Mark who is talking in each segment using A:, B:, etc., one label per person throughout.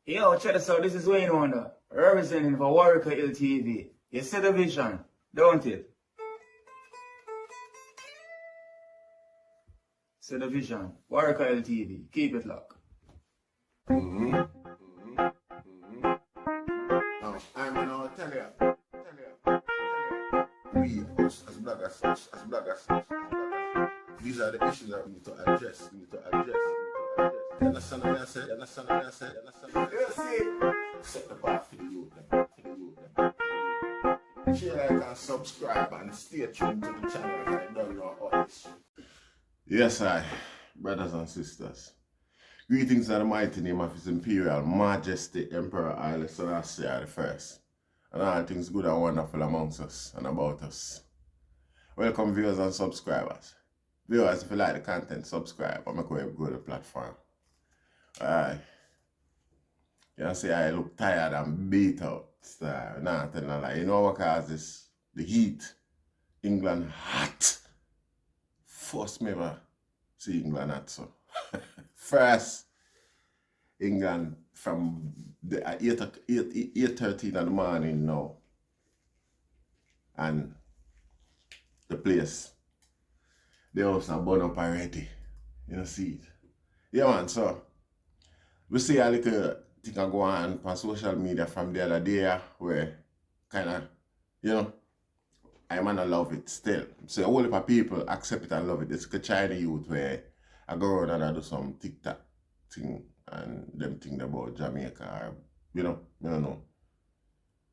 A: Yo, check this out. This is Wayne Wonder, representing for Warwick LTV. You see the vision, don't it? See the vision. Warwick LTV. Keep it locked.
B: Now, I'm gonna tell you. We, as bloggers, these are the issues that we need to address. You understand what I said? You see? Set the bar for the youth. Share, like, and subscribe, and stay tuned to the channel. I don't know all this. Yes, brothers and sisters. Greetings in the mighty name of His Imperial Majesty Emperor Haile Selassie I the and all things good and wonderful amongst us and about us. Welcome viewers and subscribers. Viewers, if you like the content, subscribe and make way to go to the platform. Alright. You can see I look tired and beat out. Nah, telling a lie. You know what causes this? The heat. England hot. First me ever see England hot so. First, England from the 8:13 in the morning now. And the place, the house are burn up already. You know, see it. Yeah, man, so we see a little thing go on social media from the other day where kind of, you know, I might not love it still. So a whole heap of people accept it and love it. It's like a China youth where I go around and I do some TikTok thing and them think about Jamaica or, you know, I don't know.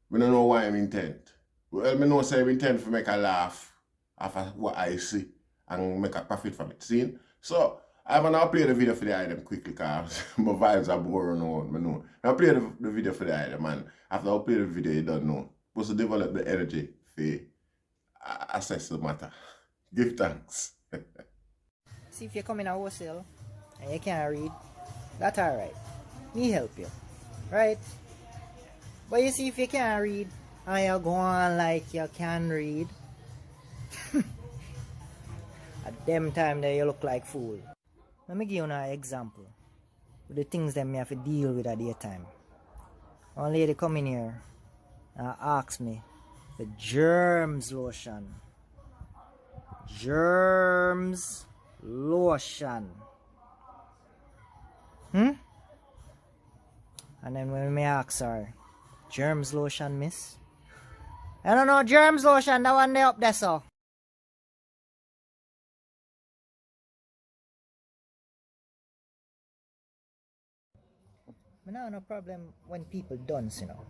B: We don't know why I'm intent. Well, I know say I'm intent to make a laugh after what I see and make a profit from it. See? So I'm gonna play the video for the item quickly because my vibes are boring on. I know. I'll play the video for the item and after I play the video you don't know. Supposed to develop the energy for assess the matter. Give thanks.
C: See if you come in a wholesale and you can't read, that's alright. Me help you. Right? But you see if you can't read and you go on like you can read, at them time there you look like fool. Let me give you an example with the things that me have to deal with at the time. One lady come in here and ask me the germs lotion. Germs lotion. And then when me ask her, germs lotion, miss? I don't know, germs lotion, that one there up there, so. I no problem when people dance, you know.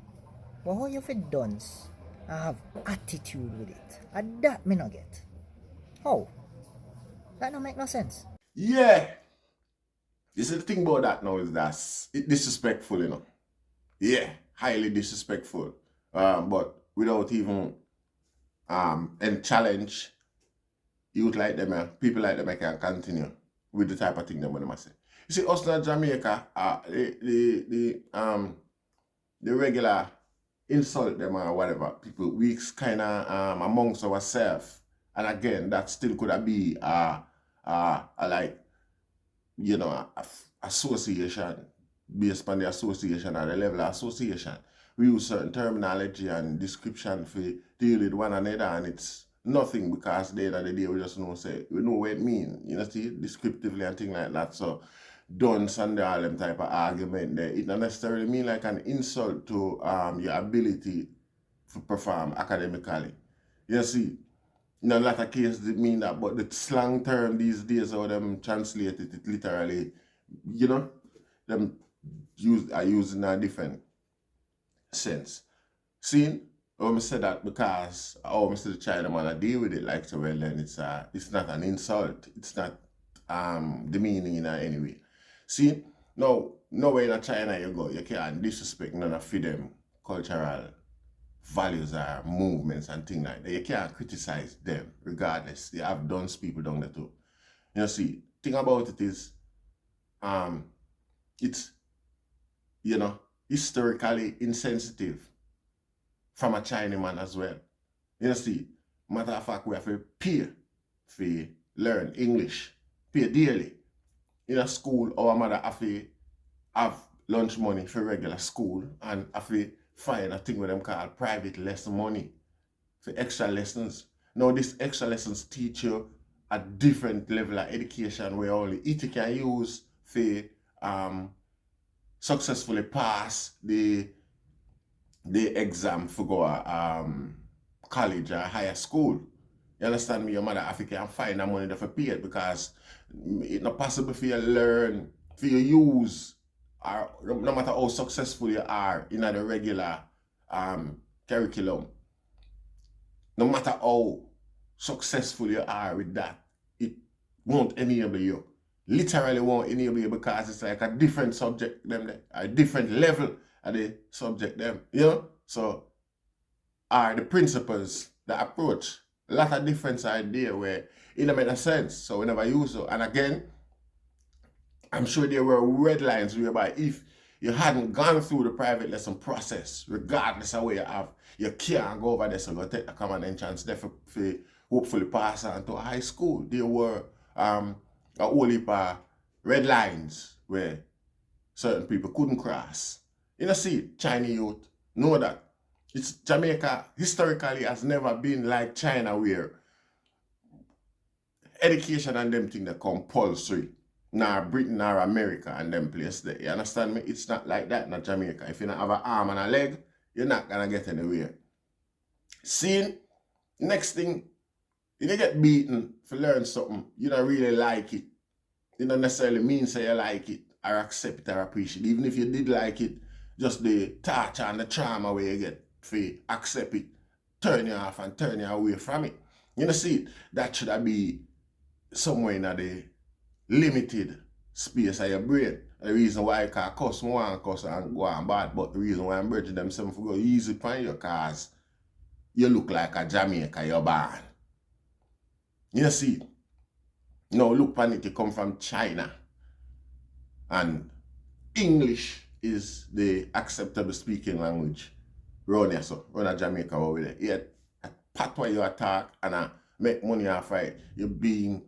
C: But how you fit dance and have attitude with it? And that me not get. How? That don't make no sense.
B: Yeah. You see the thing about that now is that it's disrespectful, you know. Yeah, highly disrespectful. But without even and challenge youth like them, people like them can continue with the type of thing them must say. You see, us in Jamaica, the regular insult them or whatever, people we kind of amongst ourselves, and again that still could be like, you know, association based on the association or the level of association. We use certain terminology and description for deal with one another, and it's nothing because at the end of the day we just know we know what it means, you know, see, descriptively and things like that. So dance and all them type of argument there, it don't necessarily mean like an insult to your ability to perform academically. You see, in a lot of cases it mean that, but the slang term these days, how them translate it, it literally, you know, them are using a different sense. See, I said that because I see the China man I deal with it like so well, then it's not an insult, it's not demeaning in any way. See, now nowhere in China you go, you can't disrespect none of them cultural values or movements and things like that. You can't criticize them regardless. They have done people down there too. You know, see, thing about it is it's, you know, historically insensitive from a Chinese man as well. You know, see, matter of fact, we have to pay for learn English, pay daily. In a school, our mother have to have lunch money for regular school and have to find a thing with them called private lesson money for extra lessons. Now this extra lessons teach you a different level of education where only it can use for successfully pass the exam for go college or higher school. You understand me? Your mother have to find that money for pay it because it's not possible for you to learn, for you use, or no matter how successful you are in the regular curriculum, no matter how successful you are with that, it won't enable you. Literally won't enable you because it's like a different subject them, a different level of the subject them, you know? So are the principles, the approach, a lot of difference idea where it don't make sense. So we never use it. And again, I'm sure there were red lines whereby if you hadn't gone through the private lesson process, regardless of where you have, you can't go over there so go take a common entrance there for hopefully pass on to high school. There were a whole heap of red lines where certain people couldn't cross. You know, see, Chinese youth know that. It's Jamaica historically has never been like China where education and them things are compulsory. Nor Britain or America and them place there. You understand me? It's not like that in Jamaica. If you don't have an arm and a leg, you're not gonna get anywhere. See, next thing, you don't get beaten for learn something, you don't really like it. It don't necessarily mean say you like it or accept it or appreciate it. Even if you did like it, just the torture and the trauma where you get for accept it, turn you off and turn you away from it. You know, see, that should be somewhere in the limited space of your brain. The reason why I can cuss more and cuss and go on bad, but the reason why I'm bridging them some for go easy upon you because you look like a Jamaica, you're born. You see, now look upon it, you come from China and English is the acceptable speaking language. Run here, so run a Jamaica over there. Yeah, a patois you attack and make money off it. You're being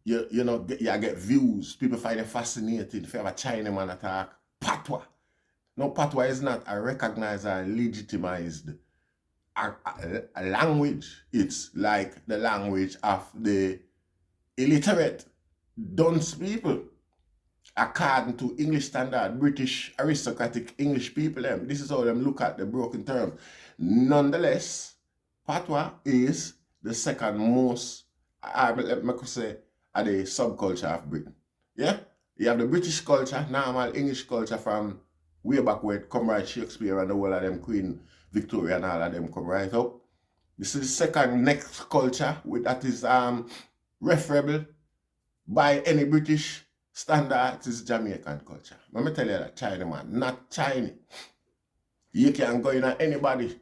B: you know, you get views. People find it fascinating. If you have a Chinaman attack, patois. No, patois is not a recognized or legitimized a language. It's like the language of the illiterate, dunce people. According to English standard, British aristocratic English people, this is how them look at the broken term. Nonetheless, patois is the second most, I could say, are the subculture of Britain. Yeah? You have the British culture, normal English culture from way back where it come right Shakespeare and the whole of them Queen Victoria and all of them come right up. This is the second next culture that is referable by any British standards is Jamaican culture. Let me tell you that Chinaman, not Chinese. You can go in at anybody.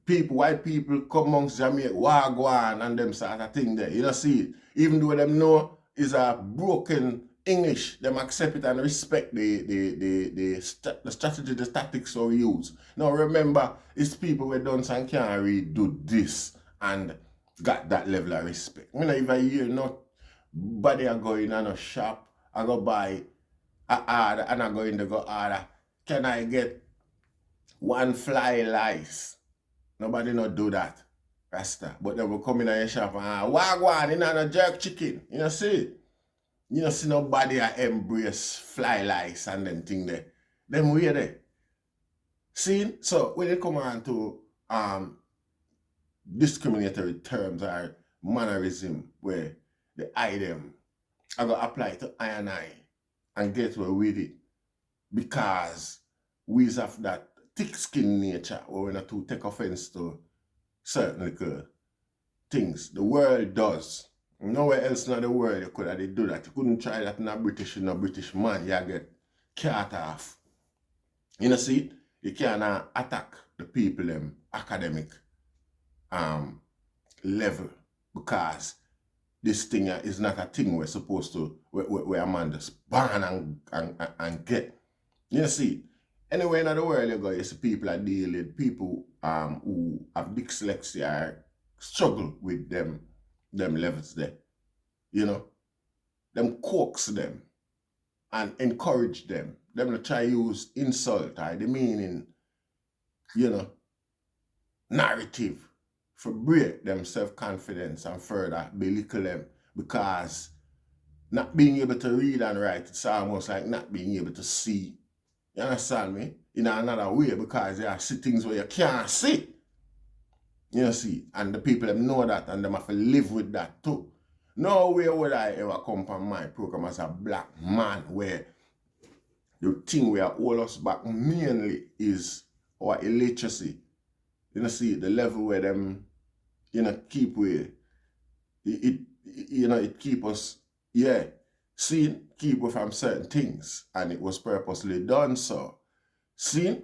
B: People, white people come amongst Jamaica, wagwan and them sort of thing there. You don't see it. Even though them know is a broken English, them accept it and respect the strategy, the tactics we use. Now remember, it's people who done and can't really do this and got that level of respect. I mean, if I hear nobody are going in a shop, I go buy a order and I go in to go order, can I get one fly lice? Nobody not do that, Rasta. But then we come in your shop and wagwan, you know, no jerk chicken. You know, see? You know, see nobody embrace fly lice and them thing there. Them way there. See? So when they come on to discriminatory terms or mannerism where the item I go apply to I and get away with it because we have that thick-skinned nature where we're not to take offense to certain little things. The world does. Nowhere else in the world you could have do that. You couldn't try that in a British man. You get cut off. You know, see? You can't attack the people academic level because this thing is not a thing we're supposed to, where a man just ban and get. You see? Anywhere in the world you go, you see people are dealing with people who have dyslexia or struggle with them levels there. You know? Them coax them and encourage them. Them to try use insult or the meaning, narrative for break them self-confidence and further belittle them, because not being able to read and write, it's almost like not being able to see. You understand me? In another way, because there are things where you can't see. You see, and the people them know that, and them have to live with that too. No way would I ever come from my program as a black man where the thing where hold us back mainly is our illiteracy. See, the level where them, keep with it keep us, keep us from certain things, and it was purposely done so. See,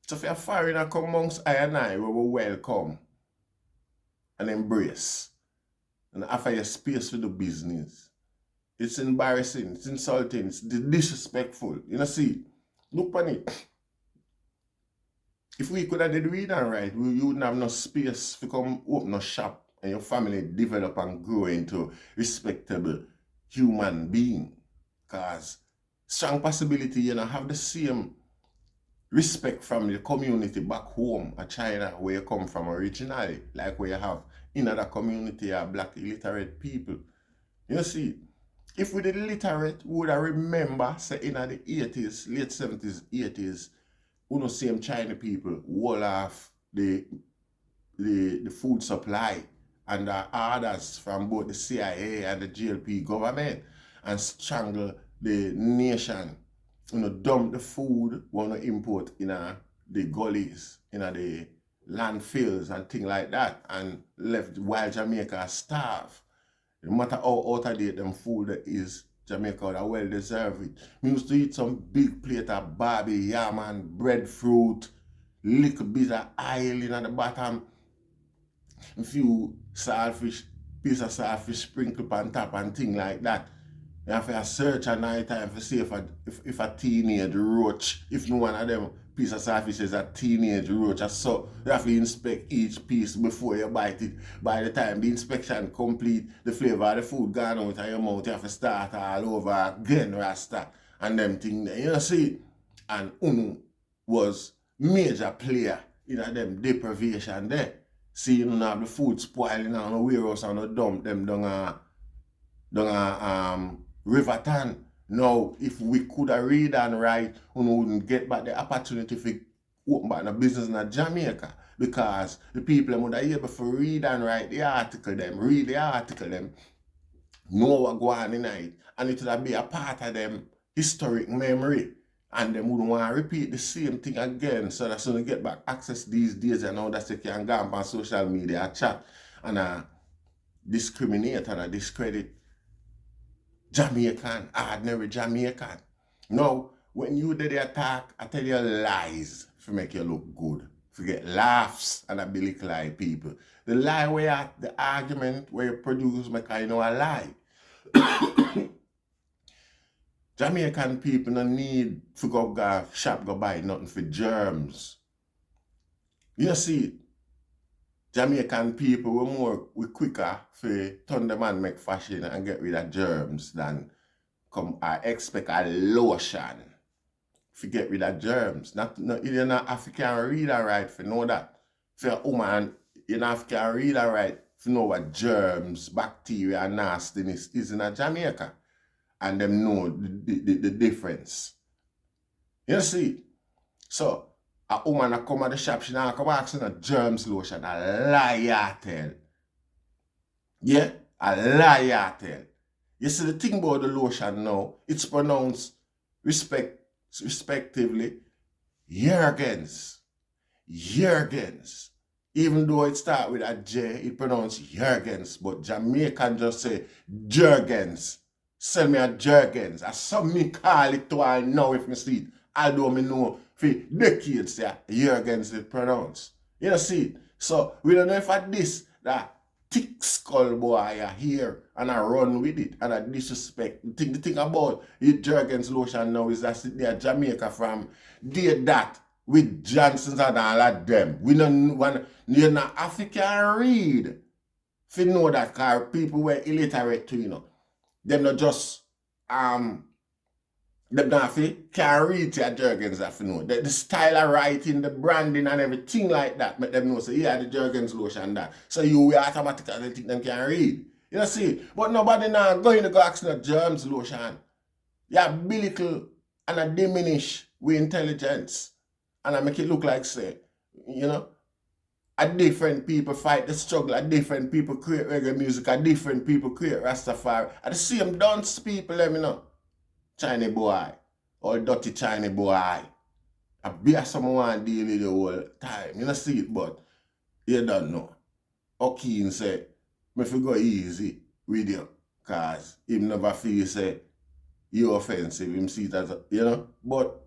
B: so if you're foreigner come amongst I and I, we will welcome and embrace and offer you space for the business. It's embarrassing, it's insulting, it's disrespectful. See, look on it. If we could have did read and write, you wouldn't have no space to come open a shop and your family develop and grow into respectable human being. Because strong possibility, have the same respect from the community back home at China where you come from originally, like where you have in other community are black illiterate people. See, if we did literate, we would have remember, say in the 80s, late 70s, 80s, same China people wall off the food supply and the orders from both the CIA and the GLP government and strangle the nation. Dump the food, want to import in the gullies, in the landfills and things like that, and left while Jamaica starve. No matter how out of date them food is, Jamaica would have well deserve it. We used to eat some big plate of barbie, yam and breadfruit, little bit of oil in at the bottom, a few saltfish, piece of saltfish sprinkled on top and things like that. You have to search at night time to see if a teenage roach, if no one of them piece of saltfish is a teenage roach, so you have to inspect each piece before you bite it. By the time the inspection complete, the flavor of the food gone out of your mouth, you have to start all over again, Rasta, and them things there. You see? And Unu was major player in them deprivation there. See, you have the food spoiling on the warehouse and the dump them down Riverton. Now, if we could have read and write, we wouldn't get back the opportunity to open back the business in Jamaica, because the people would have able to read and write the article them, read the article them, know what go on in it, and it would be a part of them historic memory, and them wouldn't want to repeat the same thing again, so that soon they get back access these days and now that they can go on social media chat and discriminate and discredit Jamaican, ordinary Jamaican. Now, when you did the attack, I tell you lies to make you look good. Forget laughs and ability lie people. The lie where the argument where you produce make I know a lie. Jamaican people don't need to go shop go buy nothing for germs. You see, Jamaican people we quicker for turn them and make fashion and get rid of germs than I expect a lotion to get rid of germs. You're not African read and write for know that. For a woman, you're not African read and write to know what germs, bacteria, and nastiness is in Jamaica. And them know the difference. You see? So, a woman come at the shop, she not come asking a germs lotion, a lie tell. Yeah? A lie tell. You see the thing about the lotion now, it's pronounced respectively Jergens. Jergens. Even though it starts with a J, it pronounced Jergens, but Jamaican just say Jergens. Sell me a Jergens. I saw me call it to I know if me see it. Although me know for decades that Jergens is pronounced. You see? So we don't know if at this that thick skull boy are here and I run with it and I disrespect. The thing about the Jergens lotion now is that they are Jamaica from did that with Johnson's and all of them. We don't want you're not African read. If you know that car people were illiterate too, Them not just Them not can read your Jergens have to know. The style of writing, the branding and everything like that, make them know. So yeah, the Jergens lotion that. So you will automatically think them can read. You know see? But nobody now going to go ask no germs lotion. You belittle and a diminish with intelligence. And I make it look like say, you know, a different people fight the struggle, a different people create reggae music, a different people create Rastafari. And the same dunce people, let me know. China boy, or dirty China boy. I be someone deal with the whole time. You know see it, but you don't know. O'Keen say, me fi go easy with you, cause him never feel say you offensive. Him see it as a, you know, but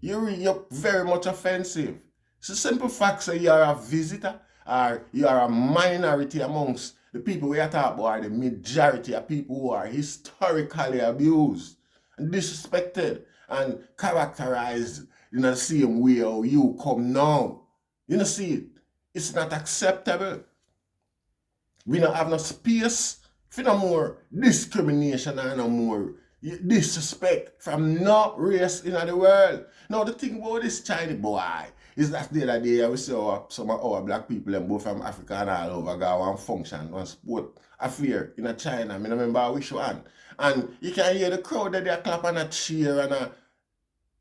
B: you're very much offensive. It's a simple fact say you are a visitor or you are a minority amongst the people we are talking about, the majority of people who are historically abused and disrespected and characterized in the same way how you come now. You know see it? It's not acceptable. We don't have no space for no more discrimination and no more disrespect from no race in the world. Now the thing about this Chinese boy is that the other day we saw some of our black people and both from Africa and all over go one function, one sport affair in China. I remember which one. And you can hear the crowd that they are clapping and cheer and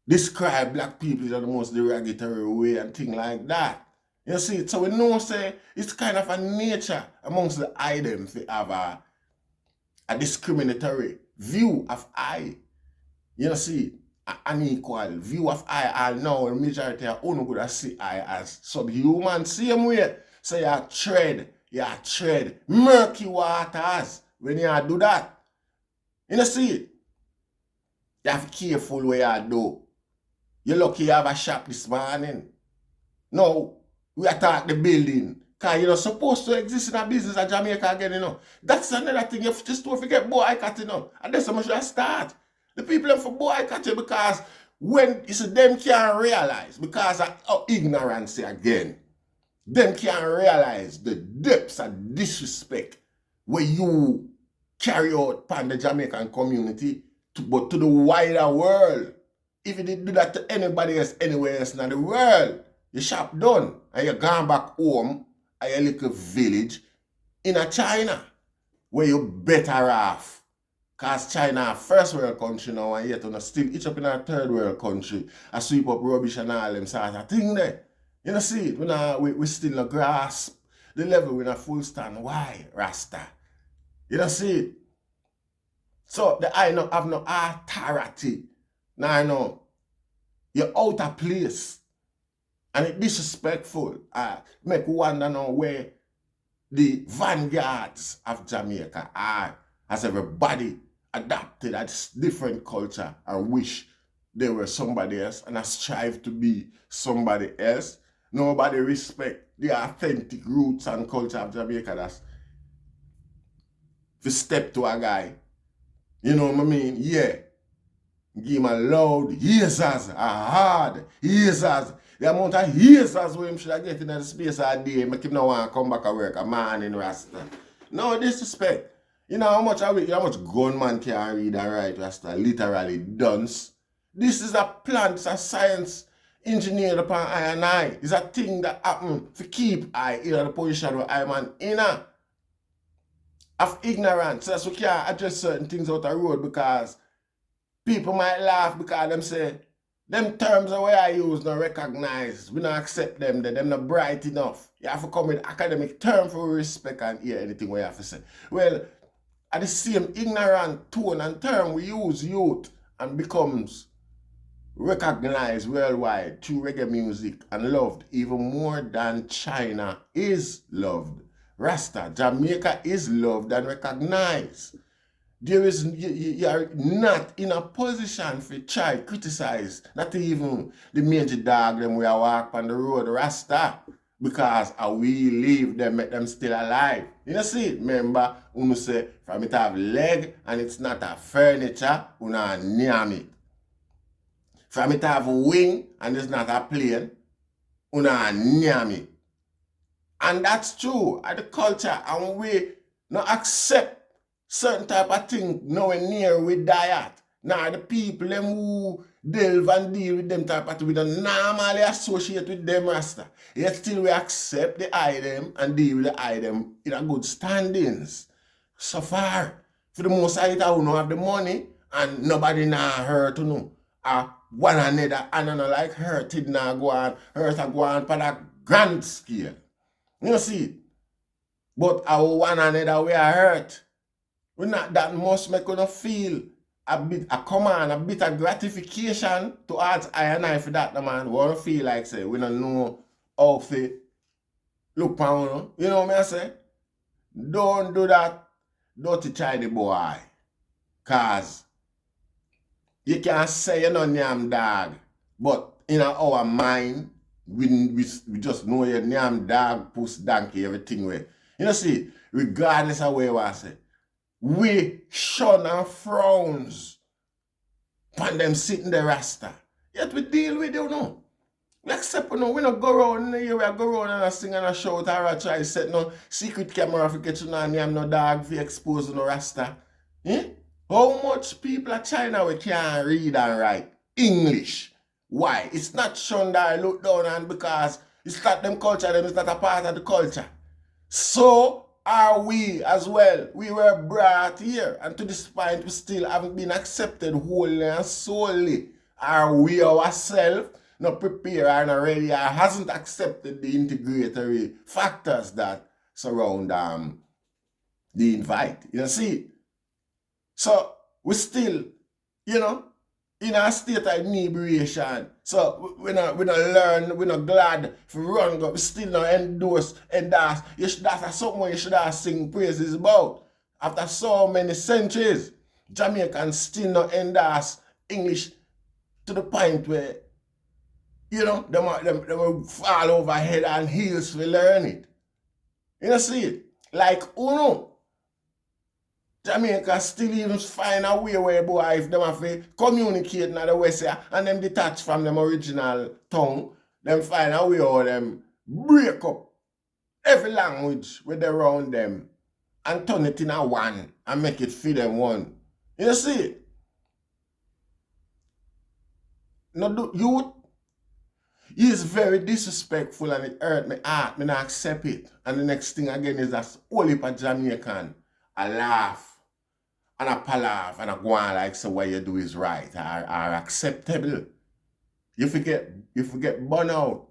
B: describe black people in the most derogatory way and things like that. You see, so we know say it's kind of a nature amongst the items to have a discriminatory view of I. You know, see, an unequal view of I. Now the majority of only could see I as subhuman. Same way, so you tread murky waters when you do that. You know, see, you have to be careful where you do. You're lucky you have a shop this morning. No. We attack the building. Because you're not supposed to exist in a business at Jamaica again, you know. That's another thing. You just don't forget boycott, you know. And that's how much you start. The people have for boycott you because when it's them can't realize, because of ignorance again, them can't realize the depths of disrespect where you carry out upon the Jamaican community, but to the wider world. If you did do that to anybody else, anywhere else in the world, your shop done and you're gone back home at your little village in a China where you're better off. Because China a first world country now and yet on still each up in a third world country. I sweep up rubbish and all them sort of thing there. You know see it? We still not grasp the level we not full stand. Why? Rasta. You know see it? So the I not have no authority. Now I know you're out of place. And it's disrespectful. Make wonder now where the vanguards of Jamaica are, as everybody adapted a different culture and wish they were somebody else and strive to be somebody else. Nobody respect the authentic roots and culture of Jamaica. That's if you step to a guy, you know what I mean? Yeah. Give him a loud Jesus, a hard Jesus. The amount of Jesus we should get in the space a day, make him not want to come back to work, a man in Rasta. No disrespect. You know how much gunman can read and write Rasta, literally dunce. This is a plant, it's a science engineered upon I and I. It's a thing that happen to keep I in the position where I'm an inner of ignorance. So that's why we can't address certain things out the road because people might laugh because them say, them terms the way I use not recognize. We don't accept them. Them not bright enough. You have to come with academic term for respect and hear anything we have to say. Well, at the same ignorant tone and term we use youth and becomes recognized worldwide through reggae music and loved even more than China is loved. Rasta, Jamaica is loved and recognized. There is, you are not in a position for try criticize, not even the major dog them we are walk on the road, Rasta, because we leave them, make them still alive. You know see, remember, when say, from it have leg and it's not a furniture, you not name it. From it have wing and it's not a plane, you not name it. And that's true at the culture, and we not accept certain type of thing nowhere near we die at. Now the people them who delve and deal with them type of thing, we don't normally associate with them Rasta. Yet still we accept the item and deal with the item in a good standings. So far, for the most part, I don't have the money and nobody now hurt to know. One another and not like hurt it now go on, hurt a go on for that grand scale. You see? But our one another we are hurt. We not that must make us feel a bit a command, a bit of gratification to ask I and I for that the man. We want to feel like say we don't know how to look pound. You know what I say? Don't do that. Don't try the boy. Cause you can't say you're not damn dog. But in our mind, we just know you're damn dog, puss, donkey, everything way. You know see, regardless of where I say. We shun and frowns upon them sitting the Rasta. Yet we deal with you know. We accept you know, we don't go around here, we go around and sing and shout or try to set no secret camera for get you know name no dog for expose no Rasta. Eh? How much people in China we can't read and write English? Why? It's not shunned or looked down on because it's not them culture, them is not a part of the culture. So are we as well? We were brought here, and to this point, we still haven't been accepted wholly and solely. Are we ourselves not prepared or not ready or hasn't accepted the integratory factors that surround the invite? You see? So we still, you know, in a state of inebriation. So we not learn, we not glad for run, but we still not endorse. That's something you should have sing praises about. After so many centuries, Jamaicans still not endorse English to the point where, you know, they will fall over head and heels to learn it. You know, see it? Like Uno. Jamaica still even find a way where boy if them have to communicate in the West here and them detach from them original tongue, them find a way how them break up every language with around them and turn it in a one and make it fit them one. You see? No, youth is very disrespectful and it hurt my heart. Me not accept it. And the next thing again is that only for Jamaican, I laugh. And a palav and a go on like so what you do is right are acceptable. You forget burnout.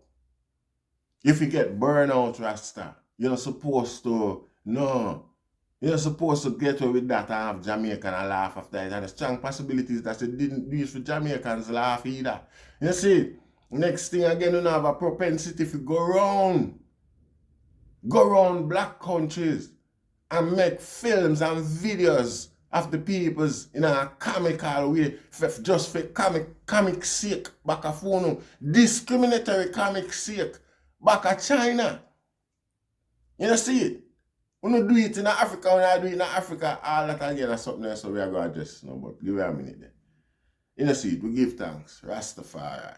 B: You forget burnout, Rasta. You're not supposed to no. You're not supposed to get away with that and have Jamaican and laugh after it. And the strong possibilities that you didn't do it for Jamaicans laugh either. You see, next thing again, you have a propensity to go around black countries and make films and videos of the peoples in a comical way, just for comic sake, back a phone, discriminatory comic sake, back a China. You know, see it? We don't do it in Africa, when I do it in Africa, all that again is something else, so we are going to address, no, but give me a minute there. You know, see it? We give thanks. Rastafari.